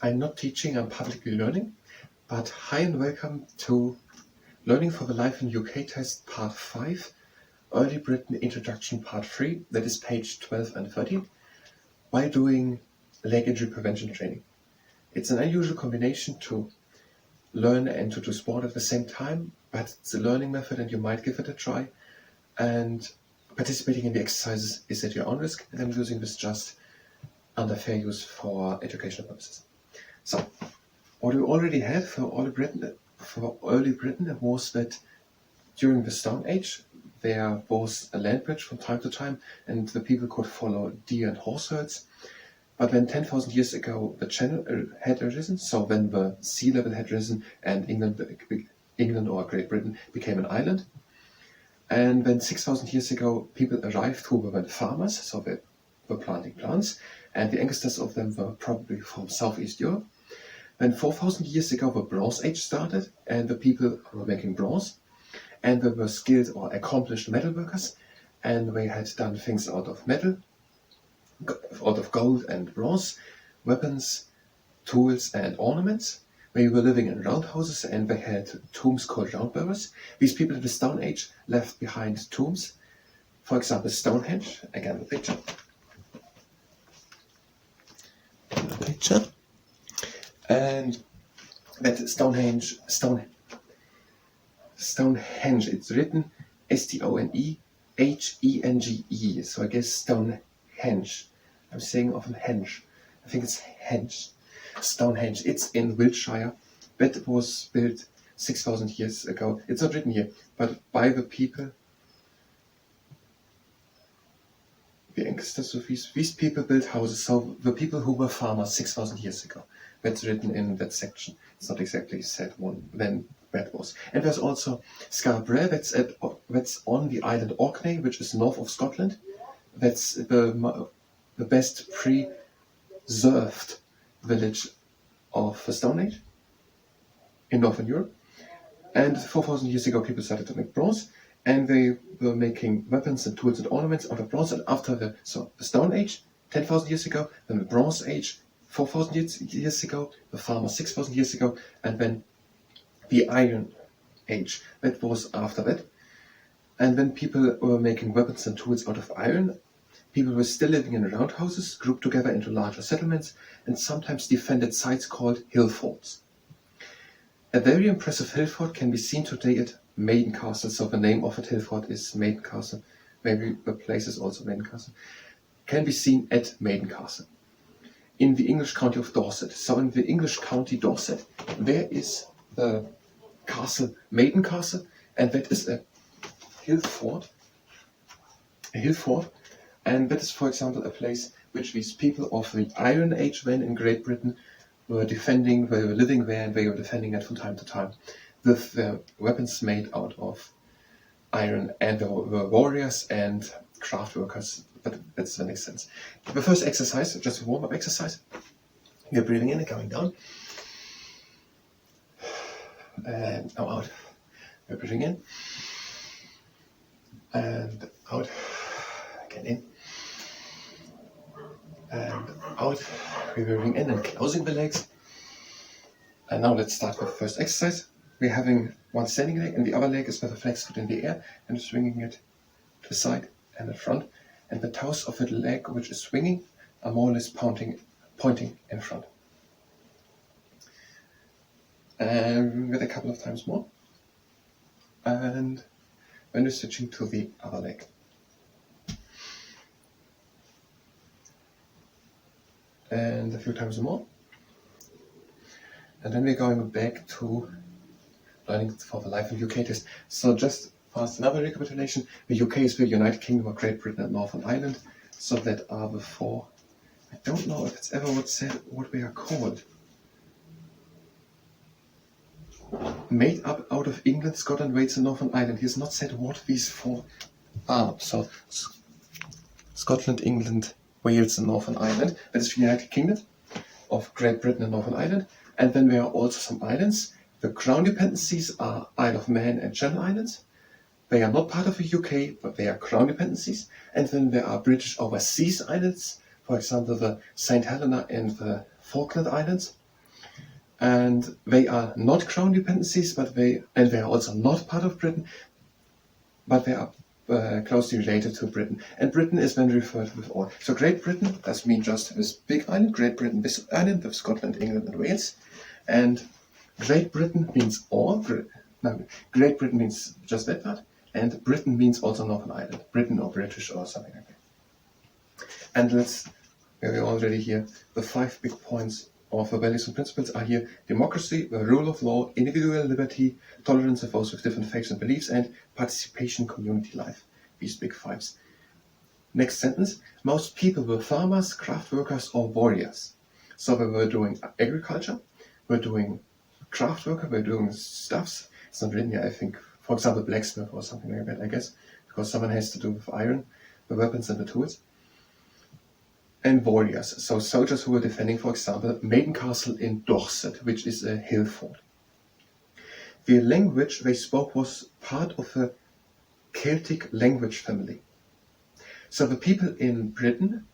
I'm not teaching, I'm publicly learning, but hi and welcome to Learning for the Life in UK test part 5, Early Britain Introduction part 3, that is page 12 and 13, while doing leg injury prevention training. It's an unusual combination to learn and to do sport at the same time, but it's a learning method and you might give it a try. And participating in the exercises is at your own risk, and I'm using this just under fair use for educational purposes. So, what we already had for early Britain was that during the Stone Age there was a land bridge from time to time, and the people could follow deer and horse herds. But when 10,000 years ago the Channel had arisen, so when the sea level had risen and England or Great Britain became an island, and when 6,000 years ago people arrived who were farmers, so they were planting plants, and the ancestors of them were probably from Southeast Europe. Then 4,000 years ago the Bronze Age started, and the people were making bronze, and they were skilled or accomplished metal workers, and they had done things out of metal, out of gold and bronze, weapons, tools and ornaments. They were living in roundhouses, and they had tombs called round bearers. These people in the Stone Age left behind tombs, for example Stonehenge, again the picture. And that Stonehenge, it's written S-T-O-N-E-H-E-N-G-E, so I guess Stonehenge. I'm saying often henge. I think it's henge. Stonehenge. It's in Wiltshire. That was built 6,000 years ago. It's not written here, but by the people. The ancestors of these people built houses. So the people who were farmers 6,000 years ago. That's written in that section. It's not exactly said when that was. And there's also Scarborough, that's on the island Orkney, which is north of Scotland. That's the best preserved village of the Stone Age in Northern Europe. And 4,000 years ago people started to make bronze, and they were making weapons and tools and ornaments out of bronze. And after the Stone Age, 10,000 years ago, then the Bronze Age, 4,000 years ago, the farmer 6,000 years ago, and then the Iron Age, that was after that. And when people were making weapons and tools out of iron, people were still living in roundhouses, grouped together into larger settlements, and sometimes defended sites called hill forts. A very impressive hill fort can be seen today at Maiden Castle, so the name of that hill fort is Maiden Castle, maybe the place is also Maiden Castle, can be seen at Maiden Castle in the English county of Dorset. So in the English county Dorset, there is the castle, Maiden Castle, and that is a hill fort, and that is, for example, a place which these people of the Iron Age then in Great Britain were defending. They were living there, and they were defending it from time to time with their weapons made out of iron, and there were warriors and craft workers. But that doesn't make sense. The first exercise, just a warm-up exercise. You're breathing in and coming down. And now out. We're breathing in. And out. Again in. And out. We're breathing in and closing the legs. And now let's start with the first exercise. We're having one standing leg, and the other leg is with a flex foot in the air and swinging it to the side and the front. And the toes of the leg which is swinging are more or less pointing in front. And with a couple of times more. And when we're switching to the other leg. And a few times more. And then we're going back to learning for the Life in UK test. So just fast another recapitulation. The UK is the United Kingdom of Great Britain and Northern Ireland. So that are the four. I don't know if it's ever said what they are called. Made up out of England, Scotland, Wales and Northern Ireland. He has not said what these four are. So Scotland, England, Wales and Northern Ireland. That is the United Kingdom of Great Britain and Northern Ireland. And then there are also some islands. The Crown dependencies are Isle of Man and Channel Islands. They are not part of the UK, but they are Crown dependencies. And then there are British overseas islands, for example the St. Helena and the Falkland Islands. and they are not crown dependencies, but they are also not part of Britain, but they are closely related to Britain. And Britain is then referred to with all. So Great Britain does mean just this big island, Great Britain, this island with Scotland, England, and Wales. And Great Britain means all. No, Great Britain means just that part. And Britain means also Northern Ireland, Britain or British or something like that. And we're already here. The 5 big points of the values and principles are here: democracy, the rule of law, individual liberty, tolerance of those with different faiths and beliefs, and participation, community life. These big 5s. Next sentence: most people were farmers, craft workers, or warriors. So they were doing agriculture, we're doing craft worker, we're doing stuffs. It's not written here, I think, for example, blacksmith or something like that, I guess, because someone has to do with iron, the weapons and the tools. And warriors, so soldiers who were defending, for example, Maiden Castle in Dorset, which is a hill fort. The language they spoke was part of a Celtic language family. So the people in Britain,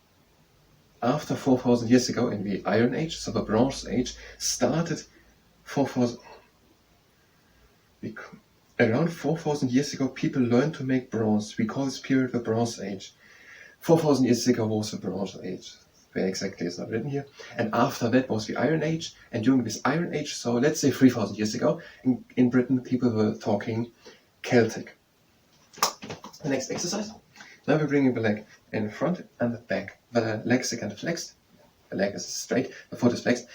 after 4,000 years ago in the Iron Age, so the Bronze Age, started around 4,000 years ago, people learned to make bronze. We call this period the Bronze Age. 4,000 years ago was the Bronze Age. Where exactly is not written here. And after that was the Iron Age. And during this Iron Age, so let's say 3,000 years ago, in Britain, people were talking Celtic. The next exercise. Now we're bringing the leg in front and the back. The leg is again flexed. The leg is straight, the foot is flexed.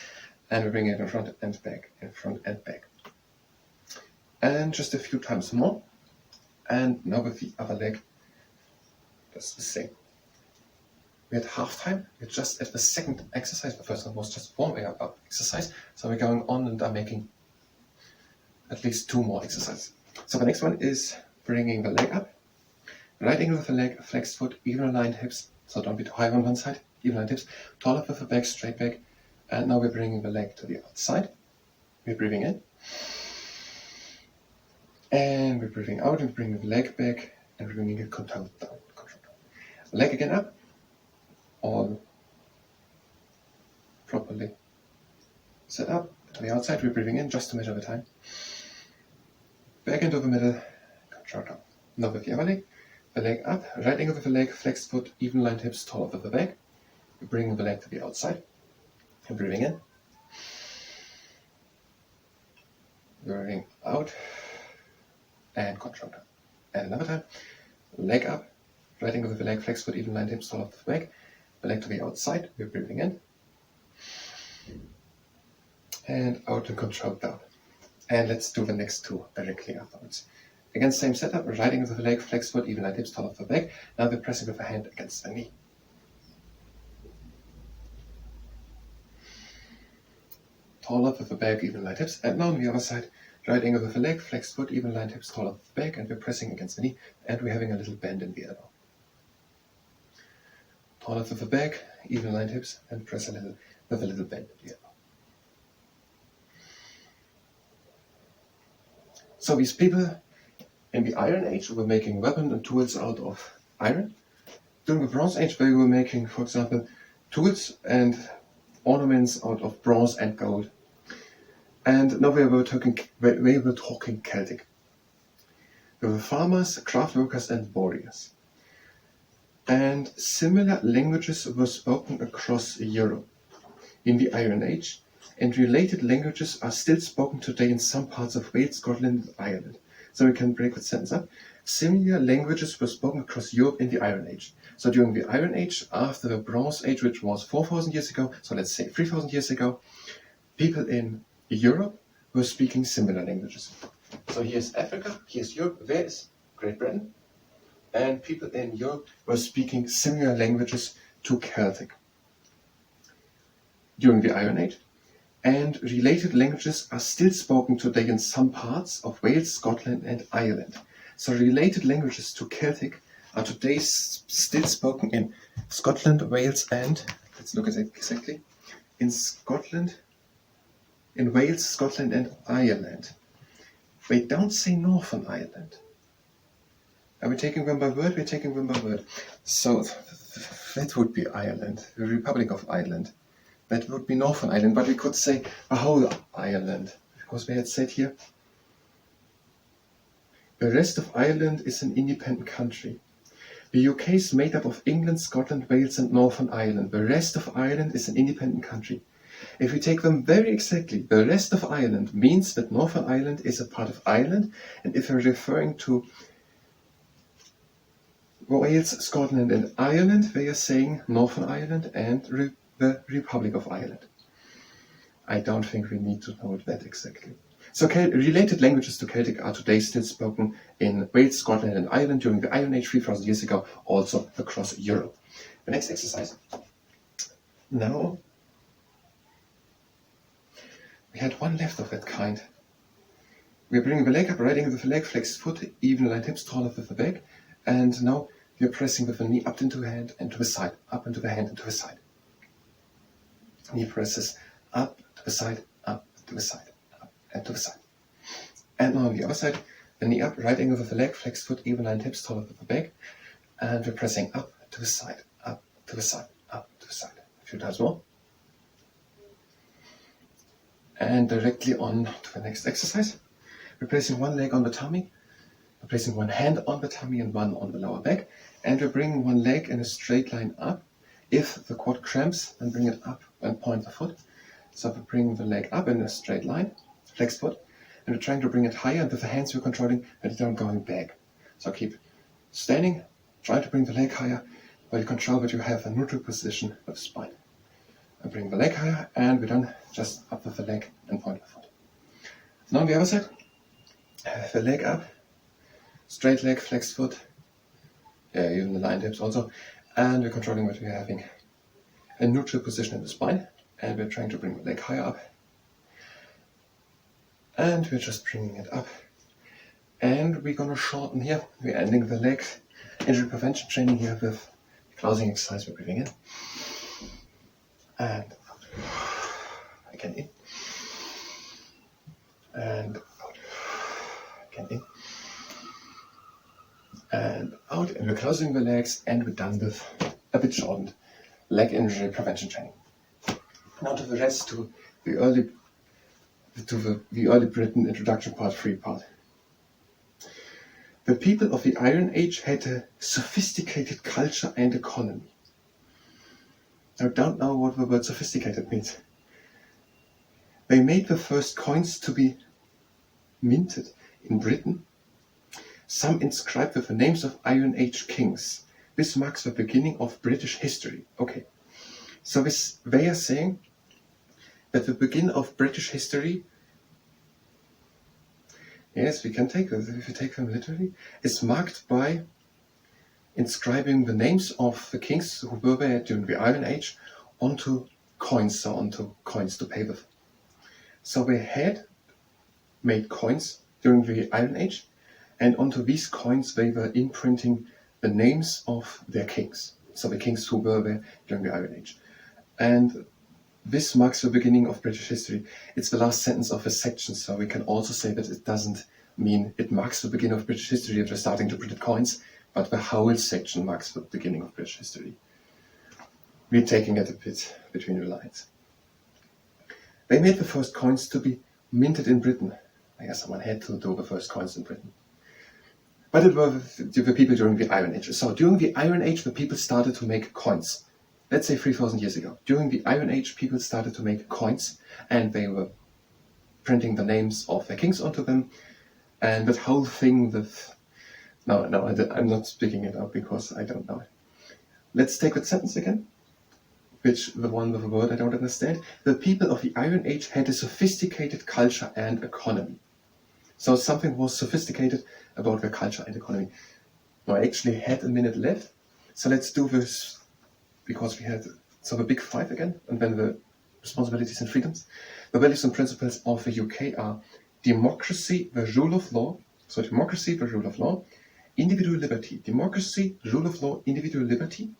And we're bringing it in front and back, in front and back. And just a few times more. And now with the other leg, that's the same. We had half time. We're just at the second exercise. The first one was just one way up exercise. So we're going on and are making at least 2 more exercises. So the next one is bringing the leg up. Right angle with the leg, flexed foot, even aligned hips. So don't be too high on one side. Even aligned hips. Taller with the back, straight back. And now we're bringing the leg to the outside. We're breathing in. And we're breathing out and bringing the leg back and we're bringing it controlled down. Leg again up. All properly set up to the outside. We're breathing in just to measure the time. Back into the middle, control down. Now with the other leg, the leg up, right angle with the leg, flexed foot, even lined hips, taller with the back. We're bringing the leg to the outside. And breathing in. Breathing out. And control down. And another time, leg up, right angle with the leg, flexed foot, even lined hips, taller with the back. The leg to the outside, we're breathing in. And out and control down. And let's do the next 2 directly afterwards. Again, same setup, right angle with the leg, flexed foot, even lined hips, taller with the back. Now we're pressing with the hand against the knee. Taller with the back, even lined hips. And now on the other side, right angle with the leg, flexed foot, even lined hips, taller with the back. And we're pressing against the knee. And we're having a little bend in the elbow. Taller with the back, even lined hips, and press a little with a little bend in the elbow. So these people in the Iron Age were making weapons and tools out of iron. During the Bronze Age, they were making, for example, tools and ornaments out of bronze and gold. And now they were talking Celtic. They were farmers, craft workers, and warriors. And similar languages were spoken across Europe in the Iron Age, and related languages are still spoken today in some parts of Wales, Scotland, and Ireland. So we can break the sentence up. Similar languages were spoken across Europe in the Iron Age. So during the Iron Age, after the Bronze Age, which was 4,000 years ago, so let's say 3,000 years ago, people in Europe were speaking similar languages. So here's Africa, here's Europe, there is Great Britain. And people in Europe were speaking similar languages to Celtic during the Iron Age, and related languages are still spoken today in some parts of Wales, Scotland, and Ireland. So related languages to Celtic are today still spoken in Scotland, Wales, and, let's look at it exactly, in Scotland, in Wales, Scotland, and Ireland. They don't say Northern Ireland. Are we taking them by word? We're taking them by word. So that would be Ireland, the Republic of Ireland. that would be Northern Ireland, but we could say the whole Ireland, because we had said here, the rest of Ireland is an independent country. The UK is made up of England, Scotland, Wales and Northern Ireland. The rest of Ireland is an independent country. If we take them very exactly, the rest of Ireland means that Northern Ireland is a part of Ireland, and if we're referring to Wales, Scotland and Ireland, they are saying Northern Ireland and the Republic of Ireland. I don't think we need to know that exactly. So related languages to Celtic are today still spoken in Wales, Scotland and Ireland during the Iron Age 3000 years ago, also across Europe. The next exercise. Now, we had one left of that kind. We're bringing the leg up, riding with the leg, flexed foot, even aligned hips, taller with the back. And now we're pressing with the knee up into the hand and to the side, up into the hand and to the side. Knee presses up to the side, up to the side, up and to the side. And now on the other side, the knee up, right angle with the leg, flexed foot, even aligned hips, taller with the back. And we're pressing up to the side, up to the side, up to the side. A few times more. And directly on to the next exercise. We're placing one leg on the tummy, we're placing one hand on the tummy and one on the lower back, and we're bringing one leg in a straight line up. If the quad cramps, then bring it up and point the foot. So we're bringing the leg up in a straight line, flexed foot, and we're trying to bring it higher, and with the hands we're controlling that it's not going back. So keep standing, try to bring the leg higher, while you control that you have a neutral position of the spine. And bring the leg higher, and we're done, just up with the leg and point the foot. Now on the other side, the leg up, straight leg, flexed foot, even the aligned hips also, and we're controlling that we're having a neutral position in the spine, and we're trying to bring the leg higher up, and we're just bringing it up, and we're going to shorten here. We're ending the leg injury prevention training here with closing exercise. We're breathing in and out, again in and out, again in and out, and we're closing the legs, and we're done with a bit shortened leg injury prevention training. Now to the rest, to the early Britain introduction part 3 part. The people of the Iron Age had a sophisticated culture and economy. I don't know what the word sophisticated means. They made the first coins to be minted in Britain, some inscribed with the names of Iron Age kings. This marks the beginning of British history. Okay, so they are saying that the beginning of British history, yes, we can take this, if you take them literally, is marked by inscribing the names of the kings who were there during the Iron Age onto coins, so onto coins to pay with. So they had made coins during the Iron Age, and onto these coins they were imprinting the names of their kings, so the kings who were there during the Iron Age. And this marks the beginning of British history. It's the last sentence of a section, so we can also say that it doesn't mean it marks the beginning of British history if we're starting to print coins, but the whole section marks the beginning of British history. We're taking it a bit between the lines. They made the first coins to be minted in Britain. I guess someone had to do the first coins in Britain. But it were the people during the Iron Age. So during the Iron Age, the people started to make coins. Let's say 3,000 years ago. During the Iron Age, people started to make coins, and they were printing the names of their kings onto them. And that whole thing with... No, I'm not speaking it out because I don't know it. Let's take that sentence again. The one with a word I don't understand. The people of the Iron Age had a sophisticated culture and economy. So something was sophisticated about their culture and economy. Now I actually had a minute left, so let's do this, because we had the big 5 again, and then the responsibilities and freedoms. The values and principles of the UK are democracy, the rule of law. So democracy, the rule of law, individual liberty. Democracy, rule of law, individual liberty.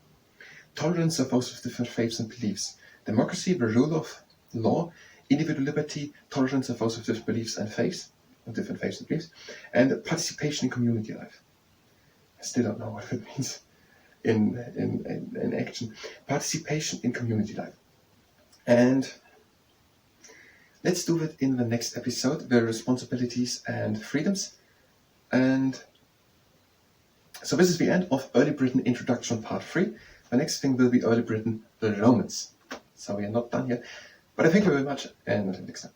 Tolerance of those with different faiths and beliefs. Democracy, the rule of law, individual liberty, tolerance of those with different beliefs and faiths, and different faiths and beliefs, and participation in community life. I still don't know what it means in action. Participation in community life. And let's do it in the next episode, the responsibilities and freedoms. And so this is the end of Early Britain Introduction Part 3. The next thing will be Early Britain, the Romans. So we are not done yet. But I thank you very much, and until next time.